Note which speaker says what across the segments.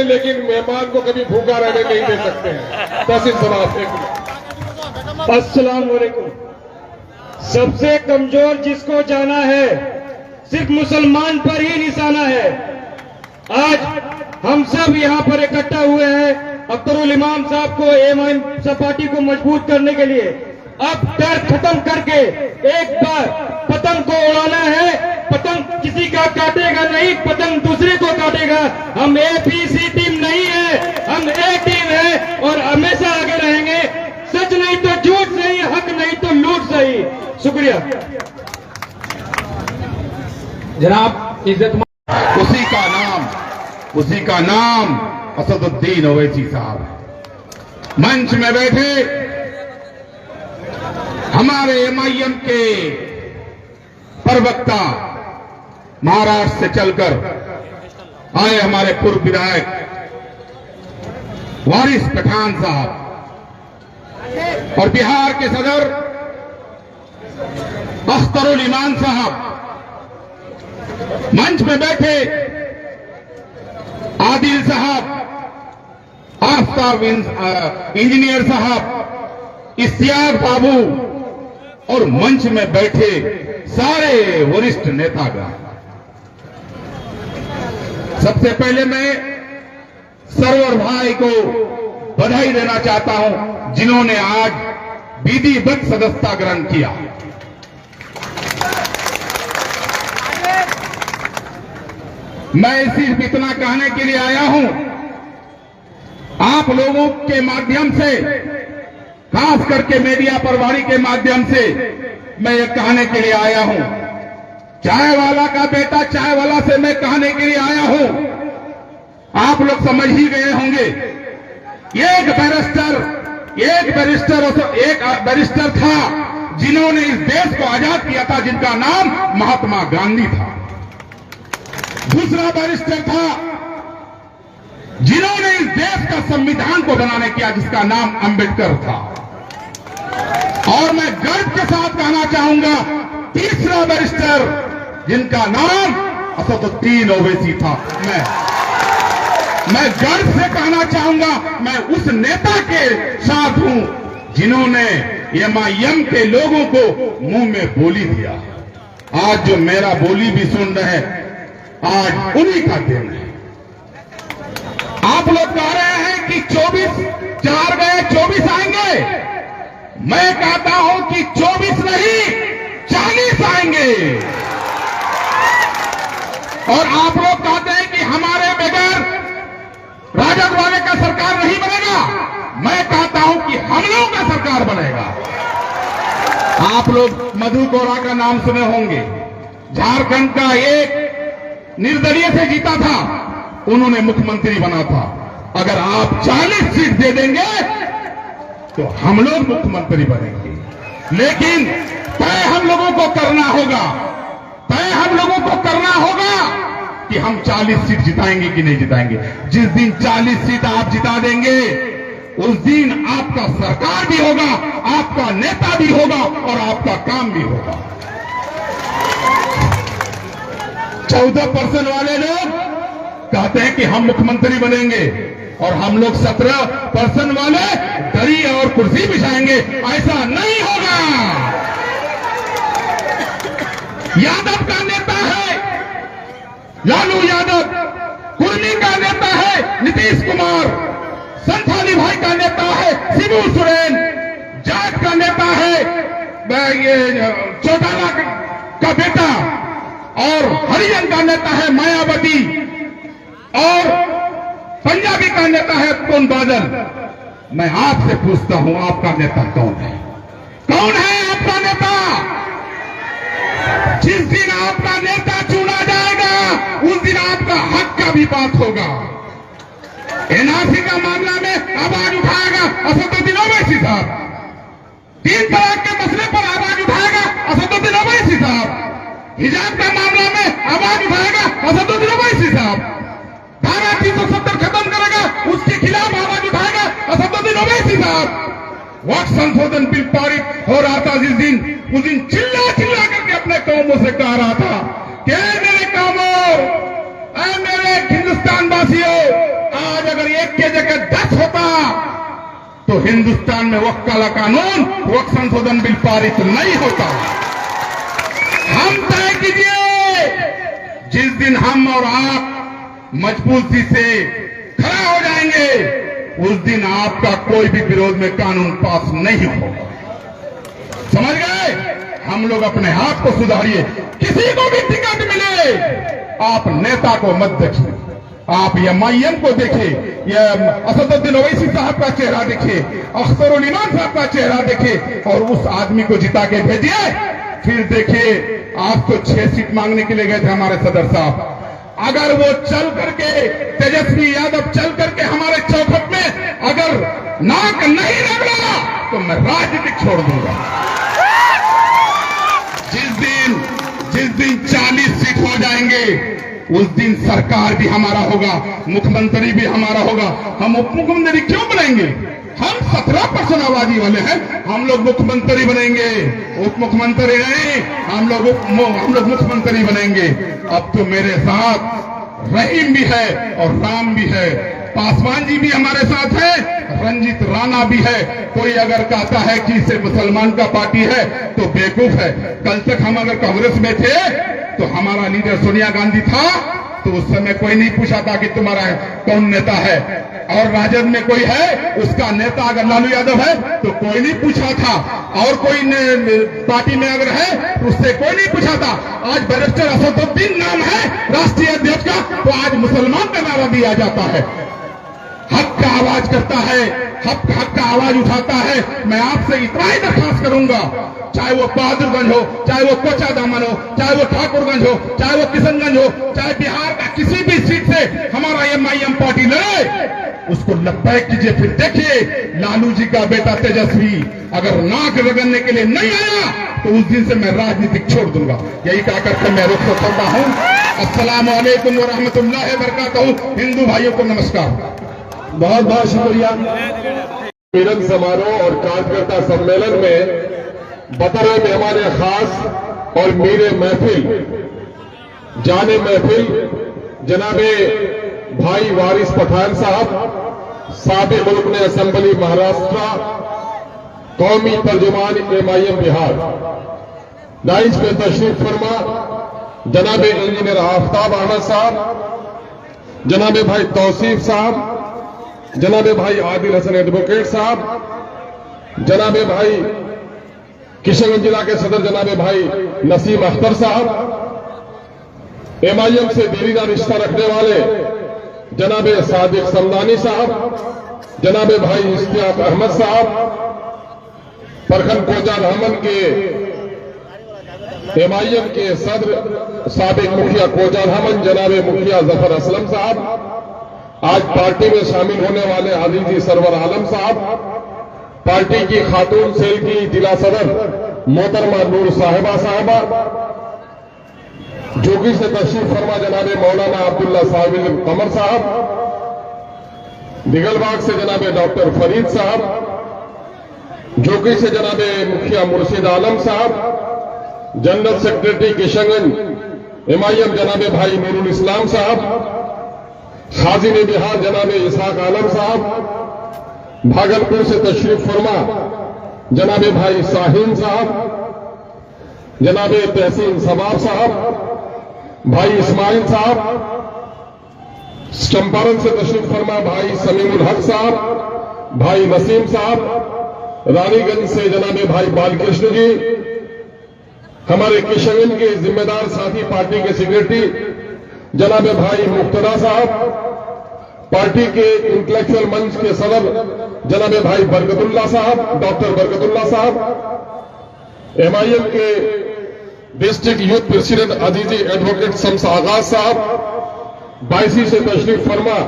Speaker 1: लेकिन मेहमान को कभी भूखा रहने नहीं दे सकते हैं। तहसील सलाम।
Speaker 2: अस्सलाम वालेकुम। सबसे कमजोर जिसको जाना है सिर्फ मुसलमान पर ही निशाना है। आज हम सब यहाँ पर इकट्ठा हुए हैं अख्तरुल इमाम साहब को एएमआईएम पार्टी को मजबूत करने के लिए। अब डर खत्म करके एक बार पतंग को उड़ाना है। पतंग किसी का काटेगा नहीं, पतंग दूसरे को काटेगा। हम एपीसी टीम नहीं है, हम ए टीम है और हमेशा आगे रहेंगे। सच नहीं तो झूठ सही, हक नहीं तो लूट सही। शुक्रिया
Speaker 3: जनाब इज्जत। उसी का नाम असदुद्दीन ओवैसी साहब। मंच में बैठे हमारे एमआईएम के प्रवक्ता, महाराष्ट्र से चलकर आए हमारे पूर्व विधायक वारिस पठान साहब और बिहार के सदर अख्तरुल इमान साहब। मंच में बैठे आदिल साहब, आफ्ताब इंजीनियर साहब, इश्तियाक बाबू और मंच में बैठे सारे वरिष्ठ नेतागण। सबसे पहले मैं सरवर भाई को बधाई देना चाहता हूं जिन्होंने आज विधिवत सदस्यता ग्रहण किया। मैं सिर्फ इतना कहने के लिए आया हूं, आप लोगों के माध्यम से, खास करके मीडिया प्रभारी के माध्यम से मैं ये कहने के लिए आया हूं। चाय वाला का बेटा चाय वाला से मैं कहने के लिए आया हूं। आप लोग समझ ही गए होंगे, एक बैरिस्टर था जिन्होंने इस देश को आजाद किया था, जिनका नाम महात्मा गांधी था। दूसरा बैरिस्टर था जिन्होंने इस देश का संविधान को बनाने किया, जिसका नाम अंबेडकर था। और मैं गर्व के साथ कहना चाहूंगा, तीसरा बैरिस्टर जिनका नाम असदुद्दीन ओवैसी था। मैं गर्व से कहना चाहूंगा, मैं उस नेता के साथ हूं जिन्होंने एमआईएम के लोगों को मुंह में बोली दिया। आज जो मेरा बोली भी सुन रहे हैं, आज उन्हीं का दिन है। आप लोग कह रहे हैं कि 24 गए 24 आएंगे। मैं कहता हूं कि 24 नहीं 40 आएंगे। और आप लोग कहते हैं कि हमारे बगैर राजद वाले का सरकार नहीं बनेगा। मैं कहता हूं कि हम लोगों का सरकार बनेगा। आप लोग मधु कोरा का नाम सुने होंगे, झारखंड का एक निर्दलीय से जीता था, उन्होंने मुख्यमंत्री बना था। अगर आप 40 सीट दे देंगे तो हम लोग मुख्यमंत्री बनेंगे। लेकिन तय हम लोगों को करना होगा, कि हम 40 सीट जिताएंगे कि नहीं जिताएंगे। जिस दिन 40 सीट आप जिता देंगे, उस दिन आपका सरकार भी होगा, आपका नेता भी होगा और आपका काम भी होगा। 14% वाले लोग कहते हैं कि हम मुख्यमंत्री बनेंगे और हम लोग 17% वाले दरी और कुर्सी बिछाएंगे। ऐसा नहीं होगा। यादव का नेता है लालू यादव, कुर्मी का नेता है नीतीश कुमार, संथाली भाई का नेता है शिबू सोरेन, जाट का नेता है ये चौटाला का बेटा, और हरिजन का नेता है मायावती, और पंजाबी का नेता है कौन बादल। मैं आपसे पूछता हूं, आपका नेता कौन है? कौन है आपका नेता? जिस दिन आपका नेता चुना जाएगा, उस दिन आपका हक का भी बात होगा। एनआरसी का मामला में आवाज उठाएगा असदुद्दीन ओवैसी साहब। 3 तलाक के मसले पर आवाज उठाएगा असदुद्दीन ओवैसी साहब। हिजाब का मामला में आवाज उठाएगा असदुद्दीन ओवैसी साहब। धारा 370 खत्म करेगा, उसके खिलाफ आवाज उठाएगा असदुद्दीन ओवैसी साहब। वक्त संशोधन बिल पारित हो रहा था जिस दिन, उस दिन चिल्ला करके अपने कौमों से कह रहा था कि मेरे कौमों, मेरे हिंदुस्तान वासियों, जगह 10 होता तो हिंदुस्तान में वक्त काला कानून, वक्त संशोधन बिल पारित नहीं होता। हम तय कीजिए, जिस दिन हम और आप मजबूती से खड़ा हो जाएंगे उस दिन आपका कोई भी विरोध में कानून पास नहीं होगा। समझ गए? हम लोग अपने आप को सुधारिए। किसी को भी टिकट मिले, आप नेता को मत देखिए, आप MIM को देखिए, यह असदुद्दीन ओवैसी साहब का चेहरा देखिए, अख्तरुल ईमान साहब का चेहरा देखिए और उस आदमी को जिता के भेजिए। फिर देखिए, आप तो 6 सीट मांगने के लिए गए थे हमारे सदर साहब, अगर वो चल करके, तेजस्वी यादव चल करके हमारे चौखट में अगर नाक नहीं रगड़ा तो मैं राजनीति छोड़ दूंगा। जिस दिन 40 सीट हो जाएंगे उस दिन सरकार भी हमारा होगा, मुख्यमंत्री भी हमारा होगा। हम उप मुख्यमंत्री क्यों बनेंगे? हम 17% आबादी वाले हैं, हम लोग मुख्यमंत्री बनेंगे, उप मुख्यमंत्री नहीं, हम लोग मुख्यमंत्री बनेंगे। अब तो मेरे साथ रहीम भी है और राम भी है, पासवान जी भी हमारे साथ है, रंजीत राणा भी है। कोई अगर कहता है कि इसे मुसलमान का पार्टी है तो बेवकूफ है। कल तक हम अगर कांग्रेस में थे तो हमारा लीडर सोनिया गांधी था, तो उस समय कोई नहीं पूछा था कि तुम्हारा कौन नेता है, और राजद में कोई है उसका नेता अगर लालू यादव है तो कोई नहीं पूछा था, और कोई पार्टी में अगर है तो उससे कोई नहीं पूछा था। आज बैरिस्टर असदुद्दीन नाम है राष्ट्रीय अध्यक्ष का, तो आज मुसलमान का नारा दिया जाता है, हक का आवाज करता है, हक का आवाज उठाता है। मैं आपसे इतना ही दरखास्त करूंगा, चाहे वो बहादुरगंज हो, चाहे वो कोचा दामन हो, चाहे वो ठाकुरगंज हो, चाहे वो किशनगंज हो, चाहे बिहार का किसी भी सीट से हमारा MIM पार्टी लड़े, उसको लब्बैक कीजिए। फिर देखिए, लालू जी का बेटा तेजस्वी अगर नाक रगड़ने के लिए नहीं आया तो उस दिन से मैं राजनीति छोड़ दूंगा। यही कहा करके मैं रुख करता हूं। अस्सलाम वालेकुम व रहमतुल्लाहि व बरकातहू। हिंदू भाइयों को नमस्कार।
Speaker 1: बहुत बहुत शुक्रिया। मिलन समारोह और कार्यकर्ता सम्मेलन में बतौर मेहमान खास और मेरे महफिल जाने महफिल जनाबे भाई वारिस पठान साहब, साबिक रुकन असेंबली महाराष्ट्र, कौमी तर्जुमान MIM बिहार, नाइज पे तशरीफ फरमा जनाबे इंजीनियर आफ्ताब अहमद साहब, जनाबे भाई तौसीफ साहब, जनाबे भाई आदिल हसन एडवोकेट साहब, जनाबे भाई किशनगंज जिला के सदर जनाबे भाई नसीम अख्तर साहब, MIM से दिलीदा रिश्ता रखने वाले जनाबे सादिक समदानी साहब, जनाबे भाई इश्तियाक अहमद साहब, प्रखंड कोचा धामन के MIM के सदर साबिक मुखिया कोचा धामन जनाबे मुखिया जफर असलम साहब, आज पार्टी में शामिल होने वाले आदिजी सरवर आलम साहब, पार्टी की खातून सेल की जिला सदर मोहतरमा नूर साहिबा साहबा, जोगी से तशरीफ फरमा जनाबे मौलाना अब्दुल्ला साहिब कमर साहब, दिगलबाग से जनाबे डॉक्टर फरीद साहब, जोगी से जनाबे मुखिया मुर्शिद आलम साहब, जनरल सेक्रेटरी किशनगंज MIM जनाबे भाई नूरुल इस्लाम साहब, खाजिन बिहार जनाबे इसहाक आलम साहब, भागलपुर से तशरीफ फरमा जनाबे भाई साहिन साहब, जनाबे तहसीन सबाब साहब, भाई इस्माइल साहब, चंपारण से तशरीफ फरमा भाई समीमुल हक साहब, भाई नसीम साहब, रानीगंज से जनाबे भाई बालकृष्ण जी, हमारे किशनगंज के जिम्मेदार साथी पार्टी के सेक्रेटरी जनाबे भाई मुक्तदा साहब, पार्टी के इंटेलेक्चुअल मंच के सदर जनाबे भाई बरकतुल्ला साहब, डॉक्टर बरकतुल्ला साहब, MIM के district youth president अजीजी advocate Shams आगाज साहब, 22 से तशरीफ फरमा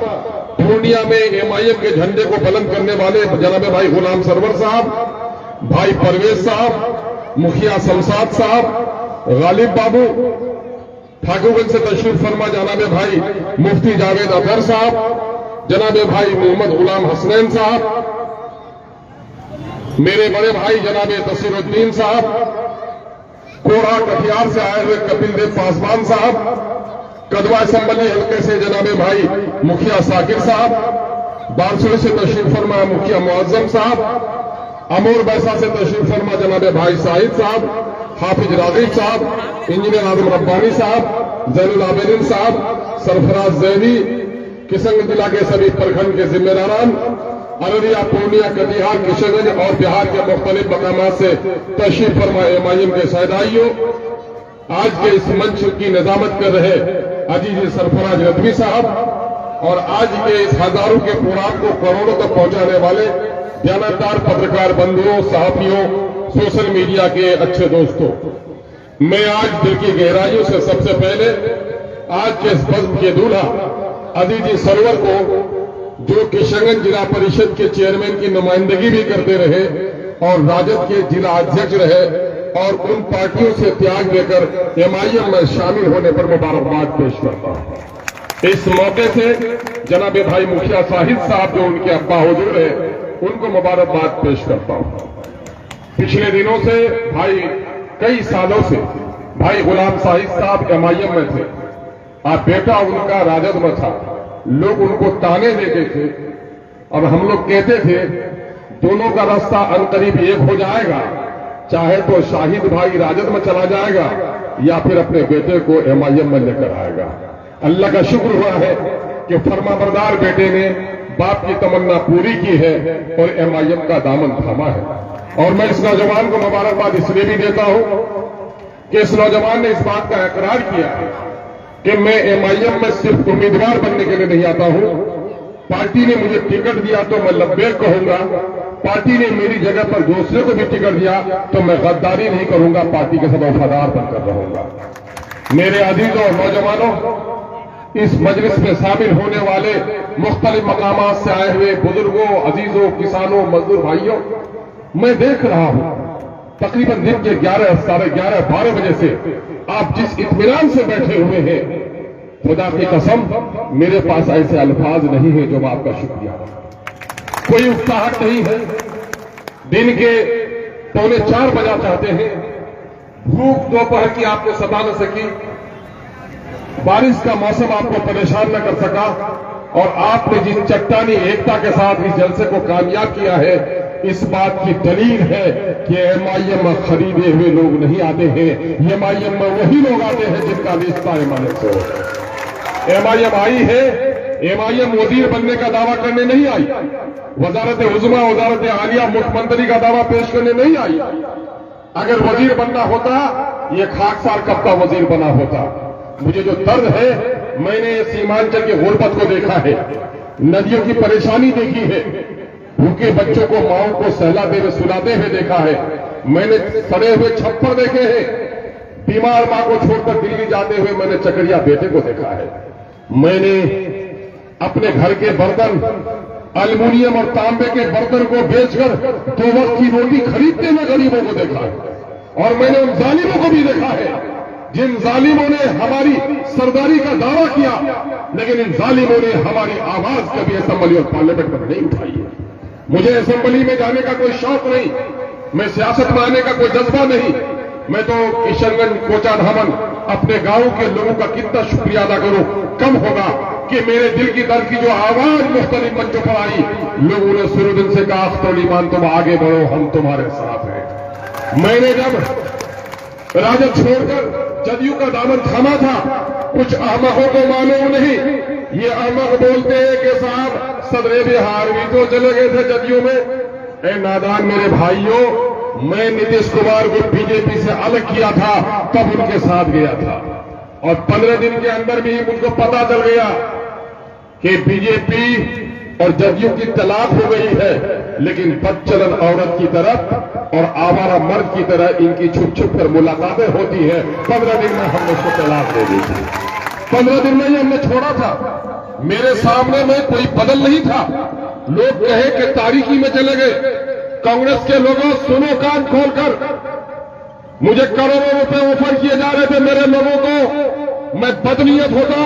Speaker 1: पूर्णिया में MIM के झंडे को बुलंद करने वाले जनाबे भाई गुलाम सरवर साहब, भाई परवेज साहब, मुखिया शमशाद साहब, गालिब बाबू, ठाकुरगंज से तशरीफ फरमा जनाबे भाई मुफ्ती जावेद अजहर साहब, जनाबे भाई मोहम्मद गुलाम हसनैन साहब, मेरे बड़े भाई जनाबे तसीरुद्दीन साहब, कोढ़ा कटिहार से आए हुए कपिल देव पासवान साहब, कदवा असम्बली हल्के से जनाबे भाई मुखिया साकिर साहब, बारसोई से तशरीफ फरमा मुखिया मुअज्जम साहब, अमूर बैसा से तशरीफ फरमा जनाबे भाई साहिद साहब, हाफिज रागिब साहब, इंजीनियर आजम रब्बानी साहब, जैनुल आबिदीन साहब, सरफराज जैदी, किशनगंज जिला के सभी प्रखंड के जिम्मेदारान, अररिया, पूर्णिया, कटिहार, किशनगंज और बिहार के मुख्तलिफ मकामात से तशरीफ फरमा एमआईएम के शहदाइयों, आज के इस मंच की निजामत कर रहे अजीज सरफराज रजवी साहब और आज के इस हजारों के प्रोग्राम को करोड़ों तक पहुंचाने वाले ज्ञानदार पत्रकार बंधुओं, सहाफियों, सोशल मीडिया के अच्छे दोस्तों, मैं आज दिल की गहराइयों से सबसे पहले आज के इस बज़्म के दूल्हा अजीज सरवर को, जो किशनगंज जिला परिषद के चेयरमैन की नुमाइंदगी भी करते रहे और राजद के जिला अध्यक्ष रहे और उन पार्टियों से त्याग देकर एमआईएम में शामिल होने पर मुबारकबाद पेश करता हूं। इस मौके से जनाबे भाई मुखिया साहिद साहब जो उनके अब्बा हुजूर है, उनको मुबारकबाद पेश करता हूं। पिछले दिनों से भाई, कई सालों से भाई गुलाम साहिद साहब एमआईएम में थे, आप बेटा उनका राजद में था, लोग उनको ताने देते थे और हम लोग कहते थे दोनों का रास्ता अनकरीब एक हो जाएगा, चाहे तो शाहिद भाई राजद में चला जाएगा या फिर अपने बेटे को एमआईएम में लेकर आएगा। अल्लाह का शुक्र हुआ है कि फरमाबरदार बेटे ने बाप की तमन्ना पूरी की है और एमआईएम का दामन थामा है। और मैं इस नौजवान को मुबारकबाद इसलिए भी देता हूं कि इस नौजवान ने इस बात का इकरार किया है कि मैं एमआईएम में सिर्फ उम्मीदवार बनने के लिए नहीं आता हूं, पार्टी ने मुझे टिकट दिया तो मैं लब्बैक कहूंगा, पार्टी ने मेरी जगह पर दूसरे को भी टिकट दिया तो मैं गद्दारी नहीं करूंगा, पार्टी के साथ वफादार बनकर रहूंगा। मेरे अजीजों और नौजवानों, इस मजलिस में शामिल होने वाले मुख्तलिफ मकामात से आए हुए बुजुर्गों, अजीजों, किसानों, मजदूर भाइयों, मैं देख रहा हूं तकरीबन दिन के 11, साढ़े 11, 12 बजे से आप जिस इत्मीनान से बैठे हुए हैं, खुदा की कसम मेरे पास ऐसे अल्फाज नहीं है जो मैं आपका शुक्रिया, कोई उत्साहट नहीं है। दिन के 3:45 बजा चाहते हैं, भूख दोपहर की आपको सता न सकी, बारिश का मौसम आपको परेशान न कर सका और आपने जिस चट्टानी एकता के साथ इस जलसे को कामयाब किया है, इस बात की दलील है कि एमआईएम में खरीदे हुए लोग नहीं आते हैं, एमआईएम में वही लोग आते हैं जिनका रिश्ता एमआईएम से हो। एमआईएम आई है, एमआईएम वजीर बनने का दावा करने नहीं आई, वजारत उज़्मा, वजारत आलिया, मुख्यमंत्री का दावा पेश करने नहीं आई। अगर वजीर बनना होता, ये खाकसार कब का वजीर बना होता। मुझे जो दर्द है, मैंने सीमांचल के गुर्बत को देखा है, नदियों की परेशानी देखी है, भूखे बच्चों को माओं को सहलाते हुए सुलाते हुए देखा है, मैंने सड़े हुए छप्पर देखे हैं, बीमार मां को छोड़कर दिल्ली जाते हुए मैंने चकरिया बेटे को देखा है, मैंने अपने घर के बर्तन, एल्युमिनियम और तांबे के बर्तन को बेचकर 2 वक्त की रोटी खरीदते हुए गरीबों को देखा है। और मैंने उन जालिमों को भी देखा है जिन जालिमों ने हमारी सरदारी का दावा किया, लेकिन इन जालिमों ने हमारी आवाज कभी असेंबली और पार्लियामेंट में नहीं उठाई है। मुझे असेंबली में जाने का कोई शौक नहीं, मैं सियासत में आने का कोई जज्बा नहीं, मैं तो किशनगंज, कोचा धामन, अपने गांव के लोगों का कितना शुक्रिया अदा करूं, कम होगा कि मेरे दिल की दर्द की जो आवाज मुख्तलिफ मंचों पर आई, लोगों ने शुरू दिन से कहा अख्तर ईमान तुम आगे बढ़ो, हम तुम्हारे साथ हैं। मैंने जब राजद छोड़कर जदयू का दामन थामा था, कुछ अहमकों को मालूम नहीं, ये अहमक बोलते हैं कि साहब सदरे बिहार भी तो चले गए थे जदयू में। ए नादान मेरे भाइयों, मैं नीतीश कुमार को बीजेपी से अलग किया था, तब उनके साथ गया था और 15 दिन के अंदर भी मुझको पता चल गया कि बीजेपी और जदयू की तलाक हो गई है, लेकिन बदचलन औरत की तरफ और आवारा मर्द की तरह इनकी छुप छुप कर मुलाकातें होती है। 15 दिन में हमने उसको तलाक दे दी थी, 15 दिन में ही हमने छोड़ा था। मेरे सामने में कोई बदल नहीं था, लोग कहे कि तारीकी में चले गए। कांग्रेस के लोगों सुनो कान खोलकर, मुझे करोड़ों रुपए ऑफर किए जा रहे थे मेरे लोगों को, मैं बदनीयत होता,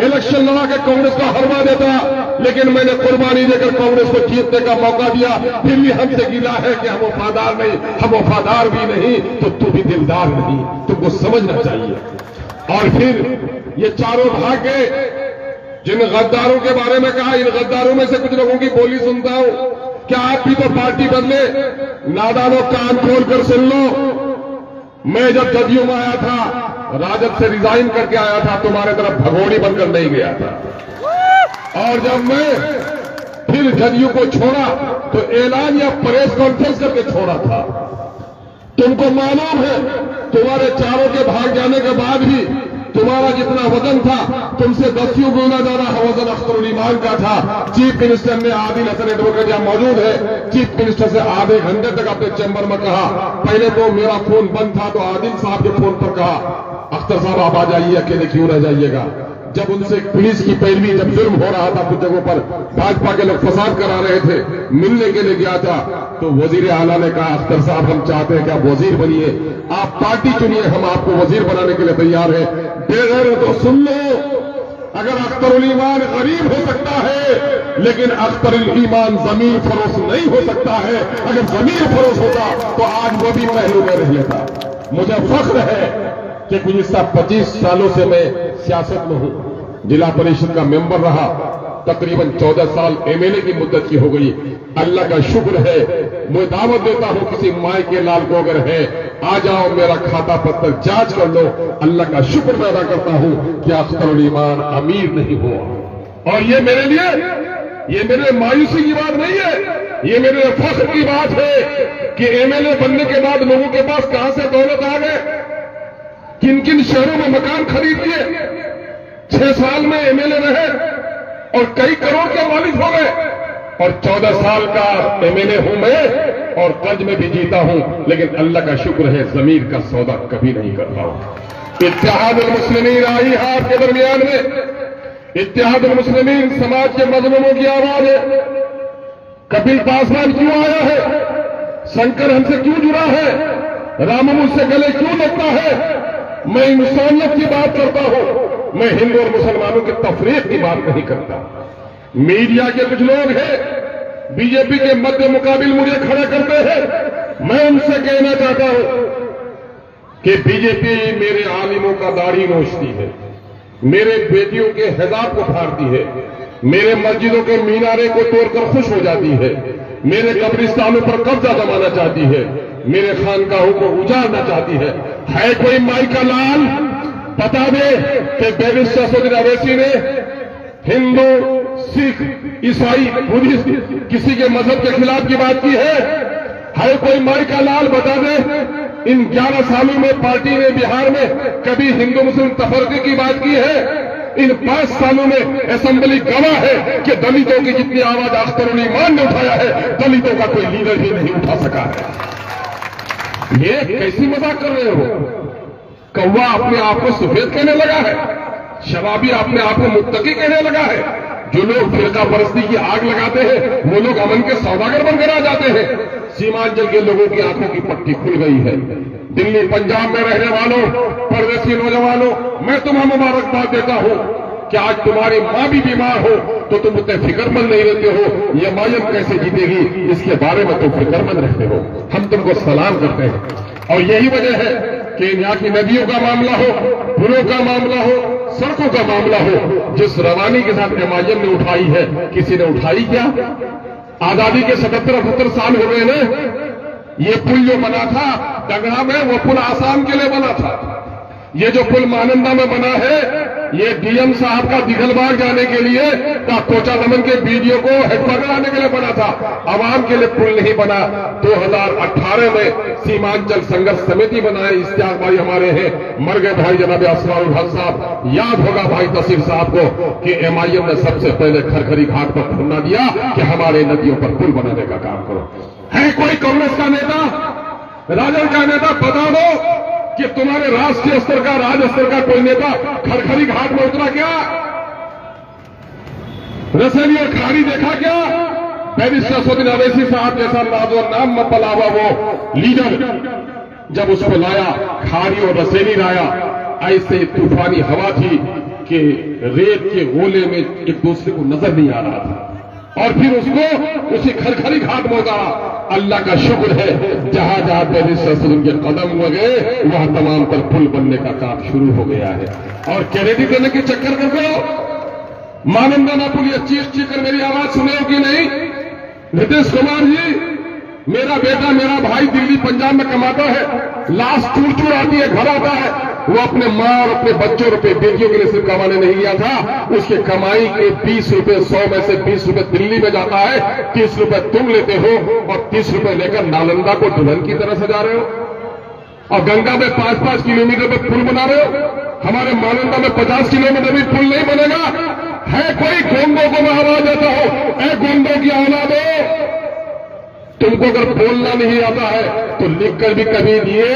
Speaker 1: इलेक्शन लड़ा के कांग्रेस को हरवा देता, लेकिन मैंने कुर्बानी देकर कांग्रेस को जीतने का मौका दिया। फिर भी हमसे गिला है कि हम वफादार नहीं, हम वफादार भी नहीं तो तू भी दिलदार नहीं, तुमको समझना चाहिए। और फिर ये चारों भाग गए। जिन गद्दारों के बारे में कहा, इन गद्दारों में से कुछ लोगों की बोली सुनता हूं। क्या आप भी तो पार्टी बदले? नादानो, कान खोल कर सुन लो। मैं जब जदयू में आया था, राजद से रिजाइन करके आया था, तुम्हारे तरफ भगोड़ी बनकर नहीं गया था। और जब मैं फिर जदयू को छोड़ा तो ऐलान या प्रेस कॉन्फ्रेंस करके छोड़ा था। तुमको मालूम है, तुम्हारे चारों के भाग जाने के बाद भी तुम्हारा जितना वजन था, तुमसे 10 गुना ज्यादा वजन अख्तरुल ईमान का था। चीफ मिनिस्टर ने, आदिल हसन एडवोकेट यहां मौजूद है, चीफ मिनिस्टर से आधे घंटे तक अपने चैम्बर में कहा। पहले तो मेरा फोन बंद था, तो आदिल साहब के फोन पर कहा, अख्तर साहब आप आ जाइए, अकेले क्यों रह जाइएगा। जब उनसे पुलिस की पैरवी, जब जुर्म हो रहा था कुछ जगहों पर, भाजपा के लोग फसाद करा रहे थे, मिलने के लिए गया था, तो वजीर आला ने कहा, अख्तर साहब हम चाहते हैं कि आप वजीर बनिए, आप पार्टी चुनिए, हम आपको वजीर बनाने के लिए तैयार हैं। बेगैर तो सुन लो, अगर अख्तरुल ईमान गरीब हो सकता है, लेकिन अख्तरुल ईमान जमीन फरोश नहीं हो सकता है। अगर जमीन फरोश होता तो आज वो भी पहलू में रह लेता। मुझे फख्र है कि गुज़िश्ता 25 सालों से मैं सियासत में हूं। जिला परिषद का मेंबर रहा, तकरीबन 14 साल एमएलए की मुद्दत की हो गई। अल्लाह का शुक्र है, मैं दावत देता हूं किसी माए के लाल को अगर है, आ जाओ, मेरा खाता पत्र जांच कर लो। अल्लाह का शुक्र मैं अदा करता हूं कि अख्तरुल ईमान अमीर नहीं हुआ। और ये मेरे लिए, ये मेरे मायूसी की बात नहीं है, ये मेरे फख्र की बात है कि एमएलए बनने के बाद लोगों के पास कहां से दौलत आ गए, किन किन शहरों में मकान खरीद लिए, 6 साल में एमएलए रहे और कई करोड़ के मालिक हो गए। और 14 साल का एमएलए हूं मैं और कर्ज में भी जीता हूं, लेकिन अल्लाह का शुक्र है जमीन का सौदा कभी नहीं करता हूं। इत्तेहादुल मुस्लिमीन आई है आपके दरमियान में। इत्तेहादुल मुस्लिमीन समाज के मजलूमों की आवाज है। कपिल पासवान क्यों आया है, शंकर हमसे क्यों जुड़ा है, रामू मुझसे गले क्यों लगता है। मैं इंसानियत की बात करता हूं, मैं हिंदू और मुसलमानों के तफरीक की बात नहीं करता। मीडिया के कुछ लोग हैं, बीजेपी के मध्य मुकाबिल मुझे खड़ा करते हैं। मैं उनसे कहना चाहता हूं कि बीजेपी मेरे आलिमों का दाढ़ी नोचती है, मेरे बेटियों के हिजाब को फाड़ती है, मेरे मस्जिदों के मीनारे को तोड़कर खुश हो जाती है, मेरे कब्रिस्तानों पर कब्जा जमाना चाहती है, मेरे खानकाहों को उजाड़ना चाहती है। कोई माई का लाल बता दे कि बैरिस्टर सऊदी अवैसी ने हिंदू, सिख, ईसाई, बुद्धिस्ट किसी के मजहब के खिलाफ की बात की है कोई माई का लाल बता दे इन 11 सालों में पार्टी ने बिहार में कभी हिंदू मुस्लिम तफरके की बात की है? इन 5 सालों में असेंबली गवाह है कि दलितों की जितनी आवाज अख्तरुल ईमान ने उठाया है, दलितों का कोई लीडर भी नहीं उठा सका है। ये कैसी मजाक कर रहे हो? कौवा अपने आप को सफेद कहने लगा है, शराबी अपने आप को मुत्तकी कहने लगा है। जो लोग फिरका परस्ती की आग लगाते हैं वो लोग अमन के सौदागर बनकर आ जाते हैं। सीमांचल के लोगों की आंखों की पट्टी खुल गई है। दिल्ली पंजाब में रहने वालों, परदेसी नौजवानों, मैं तुम्हें मुबारकबाद देता हूं कि आज तुम्हारी मां भी बीमार हो तो तुम उतने फिक्रमंद नहीं रहते हो। ये मायम कैसे जीतेगी इसके बारे में तुम फिक्रमंद रहते हो। हम तुमको सलाम करते हैं। और यही वजह है कि यहाँ की नदियों का मामला हो, पुलों का मामला हो, सड़कों का मामला हो, जिस रवानी के साथ एमआईएम ने उठाई है, किसी ने उठाई क्या? आजादी के 77-78 साल हो गए ना। ये पुल जो बना था डगड़ा में, वो पुल आसाम के लिए बना था। ये जो पुल मानंदा में बना है, ये डीएम साहब का दिघलबाग जाने के लिए कोचा दमन के बीडीओ को हेडक्वार्टर आने के लिए बना था, आवाम के लिए पुल नहीं बना। 2018 में सीमांचल संघर्ष समिति बनाए, इश्तियाक भाई हमारे हैं, मर गए भाई जनाब असरारुल हक साहब। याद होगा भाई तसीर साहब को कि एमआईएम ने सबसे पहले खरखरी घाट पर धरना दिया कि हमारे नदियों पर पुल बनाने का काम करो। है कोई कांग्रेस का नेता, राजद का नेता, बता दो कि तुम्हारे राष्ट्रीय स्तर का, राज्य स्तर का कोई नेता खरखरी घाट में उतरा क्या? रसैनी और खाड़ी देखा क्या? बैरिस्टर सऊदी अवैसी साहब जैसा नाजो नाम में पला हुआ वो लीडर जब उसको लाया, खाड़ी और रसैनी लाया, ऐसे तूफानी हवा थी कि रेत के गोले में एक दूसरे को नजर नहीं आ रहा था। और फिर उसको उसी खरखरी घाट में उतारा। अल्लाह का शुक्र है जहां जहां पहले ससुर के कदम लगे वहां तमाम पर पुल बनने का काम शुरू हो गया है। और क्रेडिट देने के चक्कर में को मानंदाना पुल ये चीख कर मेरी आवाज सुने हो कि नहीं? नीतीश कुमार जी, मेरा बेटा मेरा भाई दिल्ली पंजाब में कमाता है, लाश चूर चूर आती है, घर आता है, वो अपने माँ और अपने बच्चों और अपने बेटियों के लिए सिर्फ कमाने नहीं गया था, उसके कमाई के 20 रुपए 100 में से 20 रुपए दिल्ली में जाता है, 30 रुपए तुम लेते हो और 30 रुपए लेकर नालंदा को दुल्हन की तरह सजा रहे हो। और गंगा में 5-5 किलोमीटर पे पुल बना रहे हो। हमारे नालंदा में 50 किलोमीटर भी पुल नहीं बनेगा। है कोई गोंडों को मैं आवाज देता हूं, ऐ गोंडों की औलाद हो, तुमको अगर बोलना नहीं आता है तो लिखकर भी कभी दिए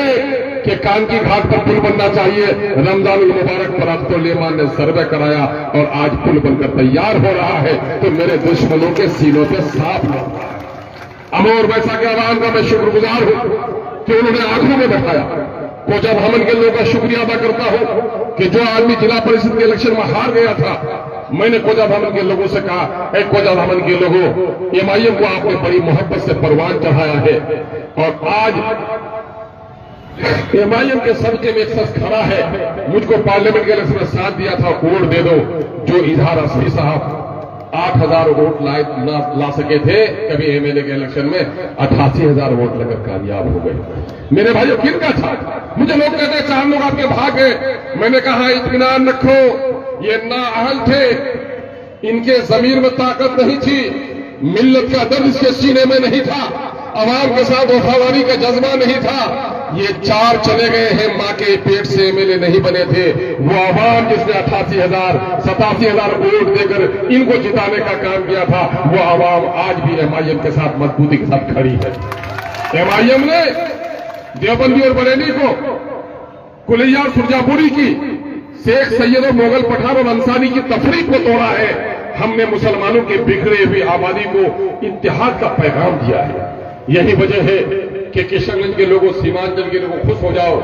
Speaker 1: कि कान की घाट पर पुल बनना चाहिए। रमजान मुबारक पर अब्दुल रहमान ने सर्वे कराया और आज पुल बनकर तैयार हो रहा है, तो मेरे दुश्मनों के सीनों पे साफ लग रहा है। अमोर वैसा के आवाम का मैं शुक्रगुजार हूं कि उन्होंने आंखों में बैठाया। कोचा भवन के लोगों का शुक्रिया अदा करता हूं कि जो आदमी जिला परिषद के इलेक्शन में हार गया था, मैंने कोचा भवन के लोगों से कहा, ऐ कोचा भवन के लोगों, एमआईएम को आपने बड़ी मोहब्बत से परवान चढ़ाया है और आज एमआईएम के सबके में एक शख्स खड़ा है, मुझको पार्लियामेंट के इलेक्शन में साथ दिया था, वोट दे दो। जो इजहार असली साहब 8,000 वोट ला सके थे कभी एमएलए के इलेक्शन में, 88,000 वोट लेकर कामयाब हो गए। मेरे भाइयों, किनका था? मुझे लोग कहते हैं 4 लोग आपके भाग गए। मैंने कहा इत्मीनान रखो, ये नाअहल थे, इनके जमीर में ताकत नहीं थी, मिल्लत का दर्द इसके सीने में नहीं था, अवाम के साथ वफादारी का जज्बा नहीं था। ये 4 चले गए हैं, मां के पेट से एमएलए नहीं बने थे। वो अवाम जिसने 88,000 87,000 वोट देकर इनको जिताने का काम किया था, वो अवाम आज भी एमआईएम के साथ मजबूती के साथ खड़ी है। एमआईएम ने देवबंदी और बरेली को, कुलिया और सुरजापुरी की, शेख सैयद और मोगल पठान और अंसारी की तफरीक को तोड़ा है। हमने मुसलमानों के बिखरे हुई आबादी को इत्तेहाद का पैगाम दिया है। यही वजह है कि किशनगंज के लोगों, सीमांचल के लोगों खुश हो जाओ।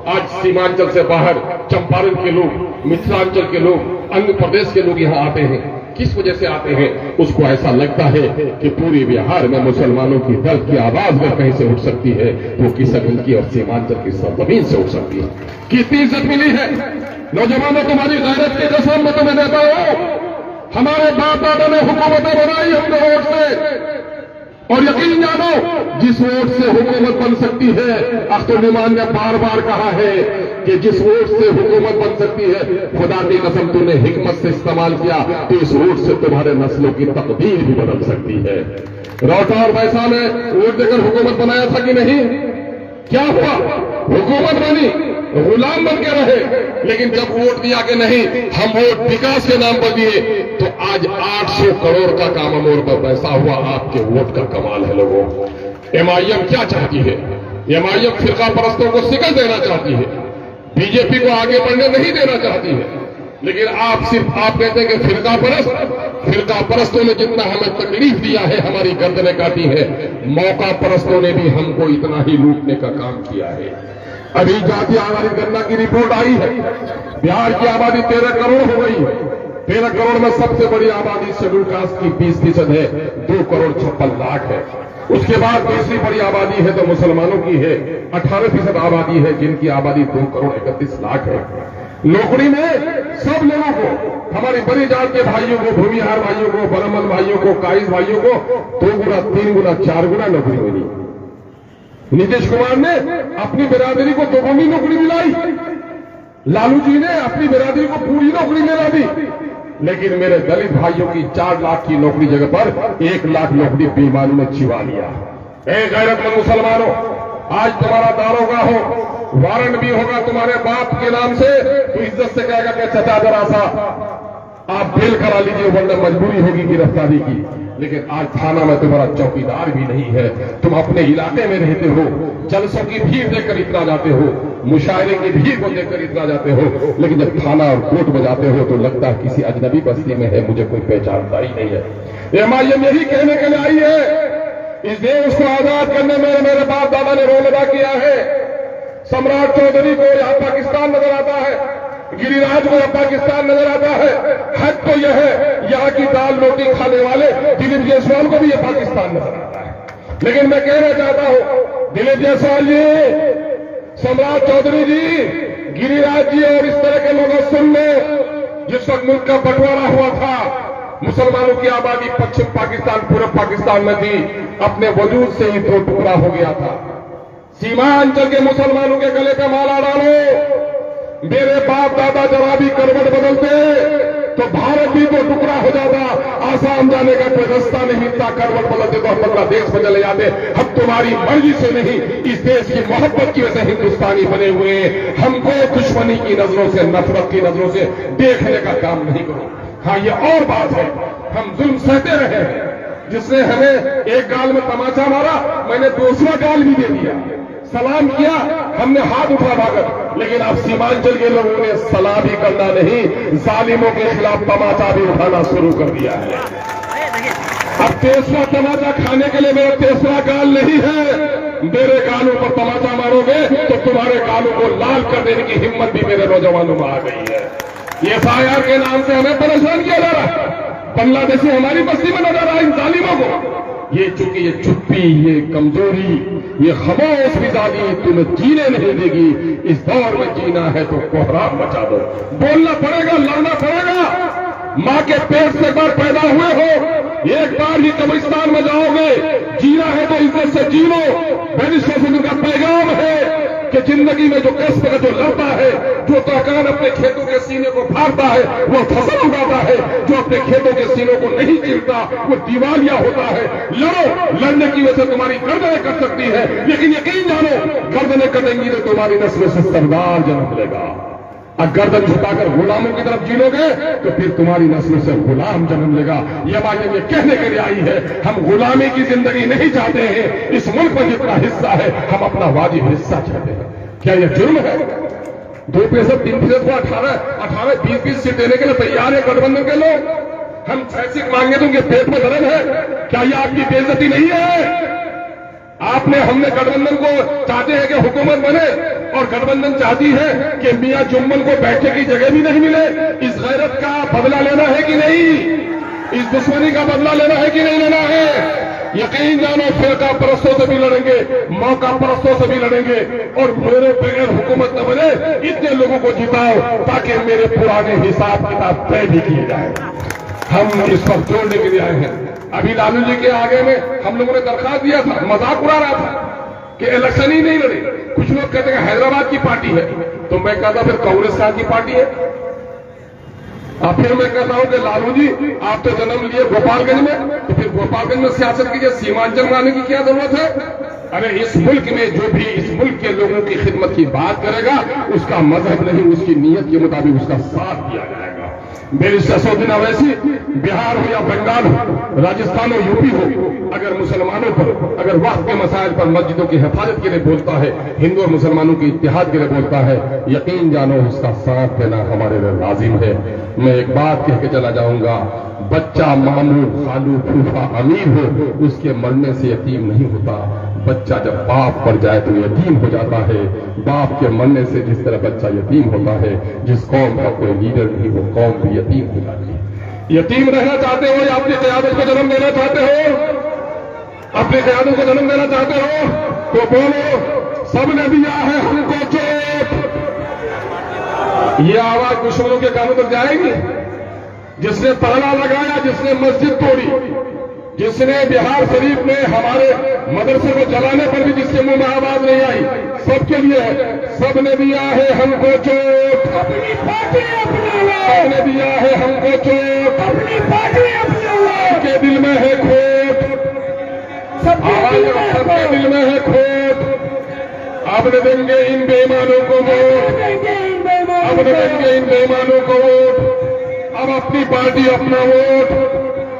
Speaker 1: आज सीमांचल से बाहर चंपारण के लोग, मिथिलांचल के लोग, अन्य प्रदेश के लोग यहां आते हैं। किस वजह से आते हैं? उसको ऐसा लगता है कि पूरे बिहार में मुसलमानों की दर्द की आवाज अगर कहीं से उठ सकती है तो किशनगंज की और सीमांचल की सरजमीन से उठ सकती है। कितनी इज्जत मिली है नौजवानों, तुम्हारी गैरत के कसम में तुम्हें देता हूं। हमारे बाप दादा ने हुकूमतें बनाई हमने वोट से, और यकीन जानो जिस वोट से हुकूमत बन सकती है, अख्तर ईमान ने बार बार कहा है कि जिस वोट से हुकूमत बन सकती है, खुदा की कसम तूने हिकमत से इस्तेमाल किया तो इस वोट से तुम्हारे नस्लों की तकदीर भी बदल सकती है। रौटा और वैसा ने वोट देकर हुकूमत बनाया था कि नहीं? क्या हुआ? हुकूमत बनी, गुलाम बन के रहे। लेकिन जब वोट दिया कि नहीं, हम वोट विकास के नाम पर दिए, तो आज 800 करोड़ का काम अमोर पर पैसा हुआ। आपके वोट का कमाल है लोगों। एमआईएम क्या चाहती है? एमआईएम फिरका परस्तों को शिकस्त देना चाहती है, बीजेपी को आगे बढ़ने नहीं देना चाहती है। लेकिन आप कहते हैं कि फिरका परस्तों ने जितना हमें तकलीफ दिया है, हमारी गर्दनें काटी है, मौका परस्तों ने भी हमको इतना ही लूटने का काम किया है। अभी जातीय आधारित गणना की रिपोर्ट आई है, बिहार की आबादी 13 करोड़ हो गई है। 13 करोड़ में सबसे बड़ी आबादी शेड्यूल कास्ट की 20% है, 2 करोड़ 56 लाख है। उसके बाद दूसरी बड़ी आबादी है तो मुसलमानों की है, 18% आबादी है जिनकी आबादी 2 करोड़ 31 लाख है। नौकरी में सब लोगों को, हमारी बड़ी जात के भाइयों को, भूमिहार भाइयों को, ब्राह्मण भाइयों को, काइस भाइयों को 2 गुना 3 गुना 4 गुना नौकरी मिली। नीतीश कुमार ने अपनी बिरादरी को 2 गुनी नौकरी दिलाई, लालू जी ने अपनी बिरादरी को पूरी नौकरी दिला दी। लेकिन मेरे दलित भाइयों की 4 लाख की नौकरी जगह पर 1 लाख नौकरी बेईमानों ने छिपा लिया। गैरतमंद मुसलमानों, आज तुम्हारा दारोगा हो, वारंट भी होगा तुम्हारे बाप के नाम से, तो इज्जत से कहेगा कि चचा जरा सा आप बेल करा लीजिए, वरना मजबूरी होगी गिरफ्तारी की। लेकिन आज थाना में तुम्हारा चौकीदार भी नहीं है। तुम अपने इलाके में रहते हो, जलसों की भीड़ देखकर इतना जाते हो, मुशायरे की भीड़ को देखकर इतना जाते हो, लेकिन जब थाना और कोर्ट में जाते हो तो लगता है किसी अजनबी बस्ती में है, मुझे कोई पहचानता ही नहीं है। एमआईएम यही कहने के लिए आई है, इस देश को आजाद करने में मेरे बाप दादा ने रोल अदा किया है। सम्राट चौधरी को यहां पाकिस्तान नजर आता है, गिरिराज को पाकिस्तान नजर आता है। हद तो यह है, यहाँ की दाल रोटी खाने वाले दिलीप जायसवाल को भी यह पाकिस्तान नजर आता है। लेकिन मैं कहना चाहता हूं, दिलीप जायसवाल जी, सम्राट चौधरी जी, गिरिराज जी और इस तरह के लोगों सुन लो, जिस वक्त मुल्क का बंटवारा हुआ था, मुसलमानों की आबादी पश्चिम पाकिस्तान पूर्व पाकिस्तान में थी, अपने वजूद से ही दो टुकड़ा हो गया था। सीमांचल के मुसलमानों के गले पे माला डालो। मेरे बाप दादा जरा भी करवट बदलते तो भारत भी दो टुकड़ा हो जाता। आसाम जाने का कोई रास्ता नहीं था, करवट बदलते तो हम बांग्लादेश में चले जाते। हम तुम्हारी मर्जी से नहीं, इस देश की मोहब्बत की वजह से हिंदुस्तानी बने हुए। हमको दुश्मनी की नजरों से, नफरत की नजरों से देखने का काम नहीं करो। हाँ, ये और बात है, हम जुल्म सहते रहे हैं। जिसने हमें एक गाल में तमाचा मारा, मैंने दूसरा गाल भी दे दिया। सलाम किया, हमने हाथ उठा भागत। लेकिन अब सीमांचल के लोगों ने सलाम ही करना नहीं, जालिमों के खिलाफ तमाचा भी उठाना शुरू कर दिया है। अब तेसरा तमाचा खाने के लिए मेरा तेसरा गाल नहीं है। मेरे गालों पर तमाचा मारोगे तो तुम्हारे गालों को लाल कर देने की हिम्मत भी मेरे नौजवानों में आ गई है। ये FIR के नाम से हमें परेशान किया जा रहा है। बांग्लादेशी हमारी बस्ती में नजर आए इन जालिमों को। ये चूंकि ये चुप्पी, ये कमजोरी, ये खामोश मिजाजी तुम्हें जीने नहीं देगी। इस दौर में जीना है तो कोहराम मचा दो। बोलना पड़ेगा, लड़ना पड़ेगा। मां के पेट से एक बार पैदा हुए हो, एक बार ही कब्रिस्तान में जाओगे। जीना है तो इज्जत से जी लो। बैरिस्टर का पैगाम है कि जिंदगी में जो कष्ट है, जो लड़ता है, जो तहकान अपने खेतों के सीने को फाड़ता है, वो फसल उगाता है। जो अपने खेतों के सीनों को नहीं चीरता, वो दिवालिया होता है। लड़ो, लड़ने की वजह से तुम्हारी गर्दनें कट सकती है, लेकिन यकीन जानो, गर्दनें कटेंगी तो तुम्हारी नस्ल से सरदार जन्म लेगा। अब गर्दन झुकाकर गुलामों की तरफ जी लोगे तो फिर तुम्हारी नस्ल से गुलाम जन्म लेगा। ये बात ये कहने के लिए आई है, हम गुलामी की जिंदगी नहीं चाहते हैं। इस मुल्क में जितना हिस्सा है, हम अपना वाजिब हिस्सा चाहते हैं। क्या यह जुर्म है? 2% 3% को 18 20 सीट देने के लिए तैयार है गठबंधन के लोग। हम 6 सीट मांगे तो उनके पेट में दर्द है। क्या यह आपकी बेइज्जती नहीं है? हमने गठबंधन को चाहते हैं कि हुकूमत बने, और गठबंधन चाहती है कि मियां जुम्मन को बैठने की जगह भी नहीं मिले। इस गैरत का बदला लेना है कि नहीं? इस दुश्मनी का बदला लेना है कि नहीं लेना है? यकीन जानो, फिरका परस्तों से भी लड़ेंगे, मौका परस्तों से भी लड़ेंगे, और मेरे बगैर हुकूमत न बने इतने लोगों को जिताओ ताकि मेरे पुराने हिसाब किताब तय भी किए जाए। हम इस पर जोड़ने के लिए आए हैं। अभी लालू जी के आगे में हम लोगों ने दरखास्त दिया था, मजाक उड़ा रहा था कि इलेक्शन ही नहीं लड़े। कुछ लोग कहते हैं हैदराबाद की पार्टी है, तो मैं कहता फिर कांग्रेस की पार्टी है। अब फिर मैं कहता हूं कि लालू जी आप तो जन्म लिए गोपालगंज में, तो फिर गोपालगंज में सियासत कीजिए, सीमांचल में आने की क्या जरूरत है? अरे इस मुल्क में जो भी इस मुल्क के लोगों की खिदमत की बात करेगा, उसका मजहब नहीं, उसकी नीयत के मुताबिक उसका साथ दिया जाएगा। मेरी ससुद्दीन अवैसी बिहार हो या बंगाल हो, राजस्थान हो, यूपी हो, अगर मुसलमानों पर, अगर वक्त के मसाइल पर मस्जिदों की हिफाजत के लिए बोलता है, हिंदू और मुसलमानों की इत्तेहाद के लिए बोलता है, यकीन जानो उसका साथ देना हमारे लिए लाजिम है। मैं एक बात कह के चला जाऊंगा, बच्चा मामू खालू फूफा अमीर हो, उसके मरने से यतीम नहीं होता। बच्चा जब बाप पर जाए तो यतीम हो जाता है। बाप के मरने से जिस तरह बच्चा यतीम होता है, जिस कौम का कोई लीडर नहीं, वो कौम भी यतीम हो जाती है। यतीम रहना चाहते हो या अपनी क़यादत को जन्म देना चाहते हो? अपनी क़यादत को जन्म देना चाहते हो तो बोलो, सबने दिया है हमको चोट। ये आवाज दुश्मनों के कानों तक जाएगी। जिसने ताला लगाया, जिसने मस्जिद तोड़ी, जिसने बिहार शरीफ में हमारे मदरसे को जलाने पर भी जिसके मुंह में आवाज नहीं आई, सबके लिए है। सबने दिया है हमको चोट, अपनी पार्टी अपना, सबने दिया है हमको चोट, अपनी पार्टी अपना, के दिल में है खोट, सबके दिल में है खोट। अब न देंगे इन बेईमानों को वोट, अब न देंगे इन बेईमानों को वोट। अब अपनी पार्टी अपना वोट,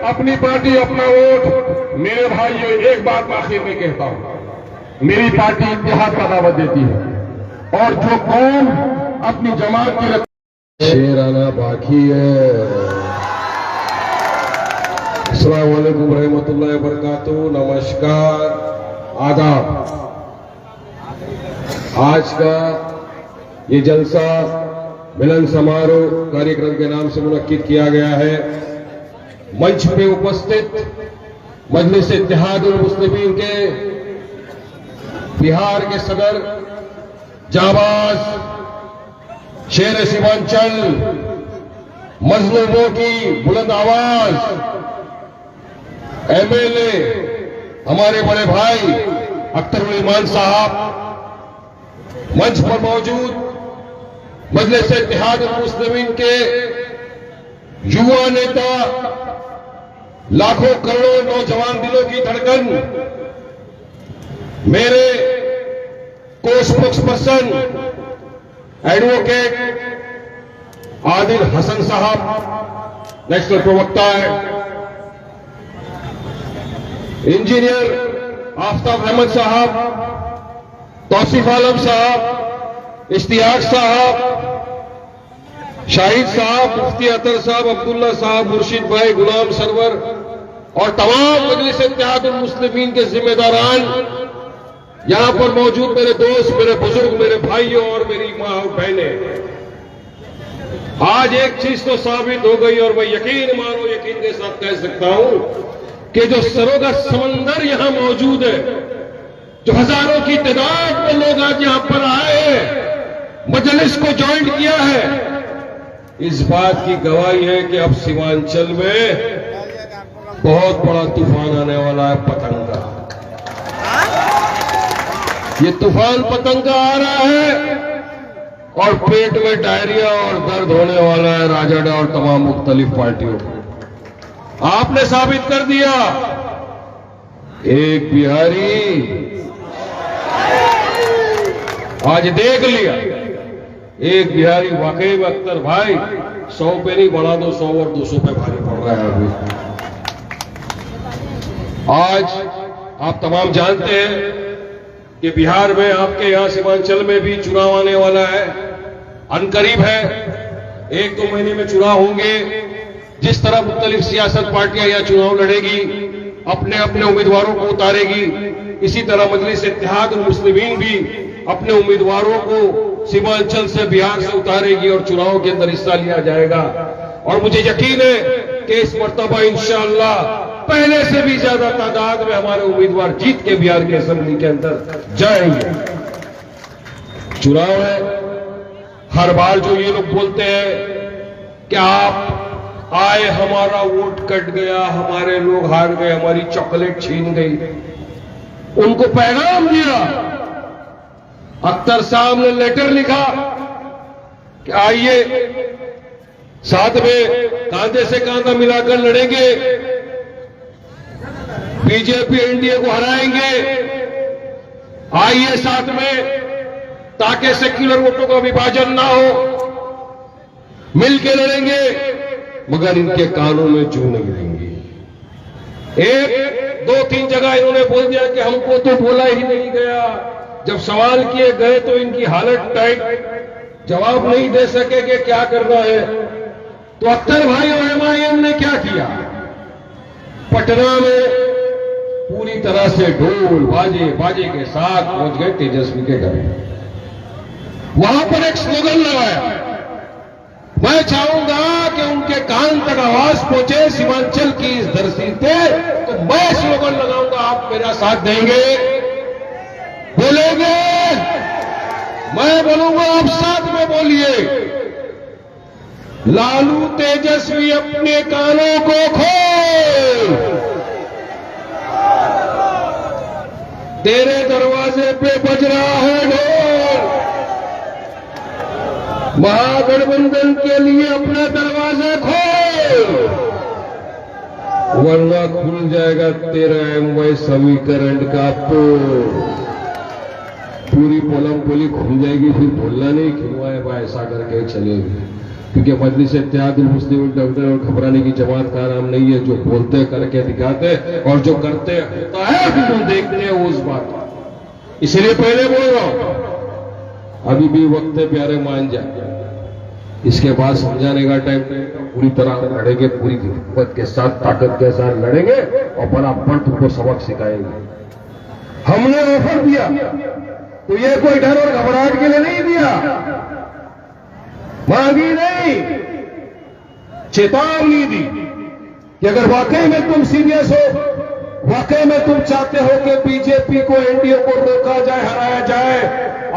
Speaker 1: अपनी पार्टी अपना वोट। मेरे भाइयों, एक बात आखिर में कहता हूं, मेरी पार्टी इत्तेहाद का दावत देती है, और जो कौम अपनी जमात की शेर आना बाकी है। अस्सलाम वालेकुम रहमतुल्लाहि व बरकातहू। नमस्कार, आदाब। आज का ये जलसा मिलन समारोह कार्यक्रम के नाम से मुनक्किद किया गया है। मंच पे उपस्थित मजलिस इत्तेहादुल मुस्लिमीन के बिहार के सदर जाबाज शेर सीमांचल, मजलूमों की बुलंद आवाज, एमएलए हमारे बड़े भाई अख्तरुल ईमान साहब, मंच पर मौजूद मजलिस इत्तेहादुल मुस्लिमीन के युवा नेता, लाखों करोड़ों नौजवान दिलों की धड़कन, मेरे को spokesperson advocate Adil Hasan sahab, national प्रवक्ता है, इंजीनियर आफ्ताब अहमद साहब, तौसीफ आलम साहब, इश्तियाक साहब, शाहिद साहब, मुफ्ती अतर साहब, अब्दुल्ला साहब, मुर्शिद भाई, गुलाम सरवर और तमाम मजलिस इत्तेहादुल मुस्लिमीन के जिम्मेदारान, यहां पर मौजूद मेरे दोस्त, मेरे बुजुर्ग, मेरे भाइयों और मेरी मां और बहनें, आज एक चीज तो साबित हो गई और मैं यकीन मानो यकीन के साथ कह सकता हूं कि जो सरों का समंदर यहां मौजूद है, जो हजारों की तादाद में लोग आज यहां पर आए हैं, मजलिस को ज्वाइन किया है, इस बात की गवाही है कि अब सीमांचल में बहुत बड़ा तूफान आने वाला है, पतंग का। ये तूफान पतंग का आ रहा है और पेट में डायरिया और दर्द होने वाला है राजड़ और तमाम मुख्तलिफ पार्टियों को। आपने साबित कर दिया, एक बिहारी आज देख लिया, एक बिहारी वाकई में अख्तर भाई 100 पे नहीं बढ़ा दो, 100 और 200 पे भारी पड़ रहा है अभी। आज आप तमाम जानते हैं कि बिहार में आपके यहां सीमांचल में भी चुनाव आने वाला है, अनकरीब है, 1-2 महीने में चुनाव होंगे। जिस तरह मुख्तलिफ सियासत पार्टियां यहां चुनाव लड़ेगी, अपने अपने उम्मीदवारों को उतारेगी, इसी तरह मजलिस इत्तेहादुल मुस्लिमीन भी अपने उम्मीदवारों को सीमांचल से बिहार से उतारेगी और चुनाव के अंदर हिस्सा लिया जाएगा। और मुझे यकीन है कि इस मर्तबा इंशाअल्लाह पहले से भी ज्यादा तादाद में हमारे उम्मीदवार जीत के बिहार के असेंबली के अंदर जाएंगे। चुनाव है, हर बार जो ये लोग बोलते हैं कि आप आए, हमारा वोट कट गया, हमारे लोग हार गए, हमारी चॉकलेट छीन गई, उनको पैगाम दिया। अख्तर साहब ने लेटर लिखा कि आइए साथ में कांधे से कांधा मिलाकर लड़ेंगे, बीजेपी एनडीए को हराएंगे, आइए साथ में, ताकि सेक्युलर वोटों का विभाजन ना हो, मिलकर लड़ेंगे, मगर इनके कानों में जू नहीं रहेंगी। 1-2-3 जगह इन्होंने बोल दिया कि हमको तो बोला ही नहीं गया, जब सवाल किए गए तो इनकी हालत टाइट, जवाब नहीं दे सके कि क्या करना है। तो अख्तर भाई और एमआईएम ने क्या किया, पटना में पूरी तरह से ढोल बाजे के साथ पहुंच गए तेजस्वी के घर। वहां पर एक स्लोगन लगाया, मैं चाहूंगा कि उनके कान तक आवाज पहुंचे सीमांचल की इस धरती पे, तो मैं स्लोगन लगाऊंगा, आप मेरा साथ देंगे, बोलेंगे, मैं बोलूंगा, आप साथ में बोलिए। लालू तेजस्वी अपने कानों को खोल, तेरे दरवाजे पे बज रहा है ढोल, महागठबंधन के लिए अपना दरवाजा खोल, वरना खुल जाएगा तेरा एमवाई समीकरण का पोल। पूरी पोलम पोली खुल जाएगी, फिर बोलना नहीं खिलवाए ऐसा करके चलेगी, क्योंकि मजलिस इत्तेहादुल मुस्लिमीन डॉक्टर और घबराने की जमात का नाम नहीं है। जो बोलते करके दिखाते और जो करते होता है फिर हम देखते हैं उस बात। इसलिए पहले बोल रहा हूं, अभी भी वक्त है प्यारे, मान जाए, इसके बाद समझाने का टाइम पूरी तरह लड़ेंगे, पूरी हिम्मत के साथ ताकत के साथ लड़ेंगे और बराबर तुमको सबक सिखाएंगे। हमने ऑफर दिया तो ये कोई डर और घबराहट के लिए नहीं दिया, मांगी नहीं, चेतावनी दी कि अगर वाकई में तुम सीरियस हो, वाकई में तुम चाहते हो कि बीजेपी को, एनडीए को रोका जाए, हराया जाए,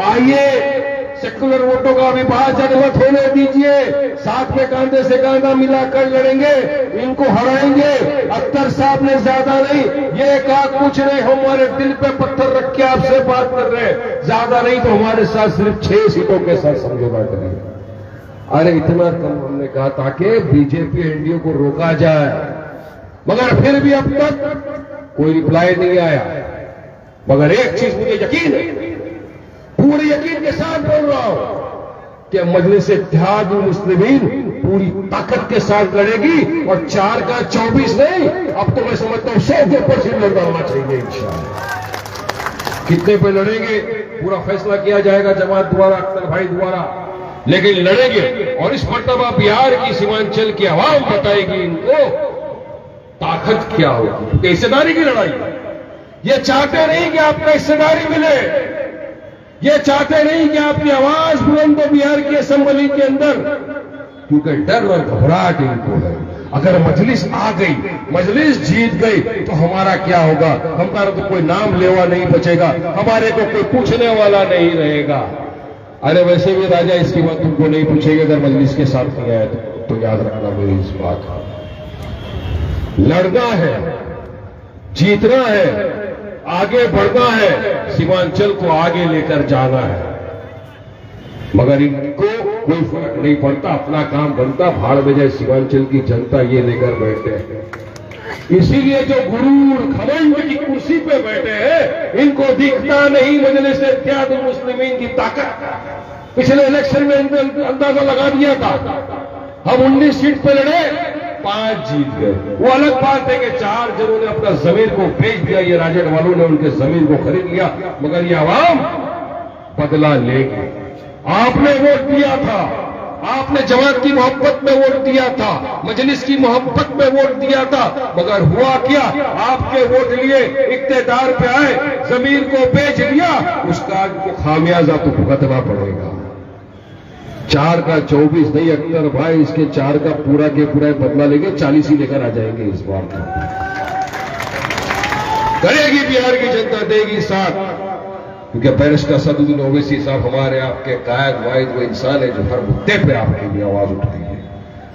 Speaker 1: आइए सेकुलर वोटों का विभाजन मत होने दीजिए, साथ में कांधे से कांधा मिलाकर लड़ेंगे, इनको हराएंगे। अख्तर साहब ने ज्यादा नहीं ये कहा, कुछ नहीं, हमारे दिल पे पत्थर रख के आपसे बात कर रहे हैं, ज्यादा नहीं तो हमारे साथ सिर्फ 6 सीटों के साथ समझौता करिए। अरे इतना कम हमने कहा ताकि बीजेपी एनडीए को रोका जाए, मगर फिर भी अब तक कोई रिप्लाई नहीं आया। मगर एक चीज मुझे यकीन है, पूरे यकीन के साथ बोल रहा हूं कि मजलिस इत्तेहादुल मुस्लिमीन पूरी ताकत के साथ लड़ेगी, और 4 का 24 नहीं, अब तो मैं समझता हूं 100% लड़ना चाहिए इंशाअल्लाह। कितने पे लड़ेंगे पूरा फैसला किया जाएगा जमात द्वारा, अख्तर भाई द्वारा, लेकिन लड़ेंगे। और इस मर्तबा बिहार की सीमांचल की आवाम बताएगी इनको ताकत क्या होगी। हिस्सेदारी की लड़ाई, ये चाहते नहीं कि आपको हिस्सेदारी मिले, ये चाहते नहीं कि आपकी आवाज बुलंद हो बिहार की असेंबली के अंदर, क्योंकि डर और घबराहट इनको है। अगर मजलिस आ गई, मजलिस जीत गई तो हमारा क्या होगा? हमारा तो कोई नाम लेवा नहीं बचेगा, हमारे को कोई पूछने वाला नहीं रहेगा। अरे वैसे भी राजा इसकी बात तुमको नहीं पूछेगा अगर मजलिस के साथ नहीं आया तो याद रखना मेरी इस बात का। लड़ना है, जीतना है, आगे बढ़ना है, सीमांचल को आगे लेकर जाना है, मगर इनको कोई फर्क नहीं पड़ता, अपना काम बनता, भाड़ में जाए सीमांचल की जनता, ये लेकर बैठे हैं। इसीलिए जो गुरूर घमंड की कुर्सी पे बैठे हैं, इनको दिखता नहीं मजलिस इत्तेहादुल मुस्लिमीन की ताकत। पिछले इलेक्शन में इनको अंदाजा लगा दिया था, हम 19 सीट पे लड़े, 5 जीत गए। वो अलग बात है कि 4 जनों ने अपना जमीर को बेच दिया, ये राजद वालों ने उनके जमीर को खरीद लिया, मगर ये आवाम बदला लेगी। आपने वोट दिया था, आपने जमात की मोहब्बत में वोट दिया था, मजलिस की मोहब्बत में वोट दिया था, मगर हुआ क्या? आपके वोट लिए इक्तेदार पे आए, जमीर को बेच लिया, उसका आपको खामियाजा तो भुगतना पड़ेगा। 4 का 24 नहीं अख्तर भाई, इसके 4 का पूरा के पूरा बदला लेंगे, 40 ही लेकर आ जाएंगे इस बार का। करेगी बिहार की जनता, देगी साथ, क्योंकि बैरिस्टर असदुद्दीन ओवैसी साहब हमारे आपके कायद वाहिद वो इंसान है जो हर मुद्दे पे आपके लिए आवाज उठती है,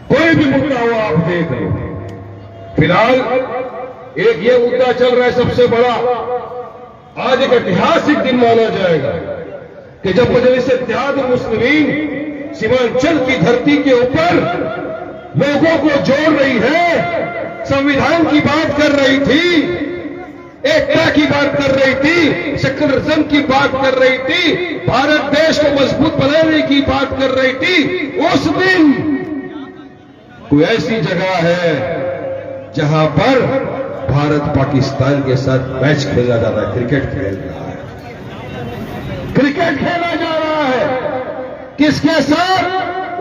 Speaker 1: कोई भी मुद्दा हो आप देख लें। फिलहाल एक ये मुद्दा चल रहा है सबसे बड़ा, आज एक ऐतिहासिक दिन माना जाएगा कि जब मजलिस इत्तेहादुल मुस्लिमीन सीमांचल की धरती के ऊपर लोगों को जोड़ रही है, संविधान की बात कर रही थी, एकता की बात कर रही थी, सेक्युलरिज्म की बात कर रही थी, भारत देश को मजबूत बनाने की बात कर रही थी। उस दिन कोई ऐसी जगह है जहां पर भारत पाकिस्तान के साथ मैच खेला जा रहा है, क्रिकेट खेल रहा है, क्रिकेट खेला जा रहा है। किसके साथ?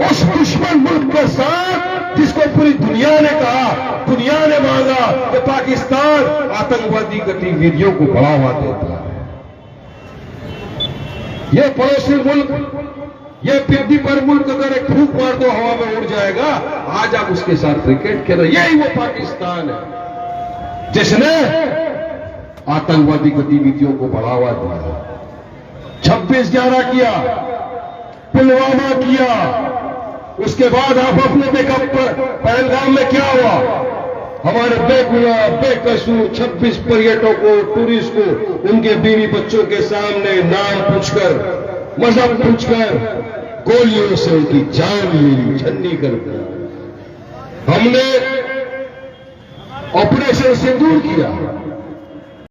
Speaker 1: उस दुश्मन मुल्क के साथ जिसको पूरी दुनिया ने कहा, दुनिया ने मांगा कि पाकिस्तान आतंकवादी गतिविधियों को बढ़ावा देता है। ये पड़ोसी मुल्क, ये पिद्दी पर मुल्क अगर एक फूंक मार दो हवा में उड़ जाएगा, आज आप उसके साथ क्रिकेट खेल रहे। यही वो पाकिस्तान है जिसने आतंकवादी गतिविधियों को बढ़ावा दिया, 26/11 किया, पुलवामा किया, उसके बाद आप अपने देखा पहलगाम में क्या हुआ, हमारे बेगुनाह बेकसूर 26 पर्यटकों टूरिस्ट को उनके बीवी बच्चों के सामने नाम पूछकर, मजहब पूछकर गोलियों से उनकी जान ली, छन्नी कर दिया। हमने ऑपरेशन सिंदूर किया,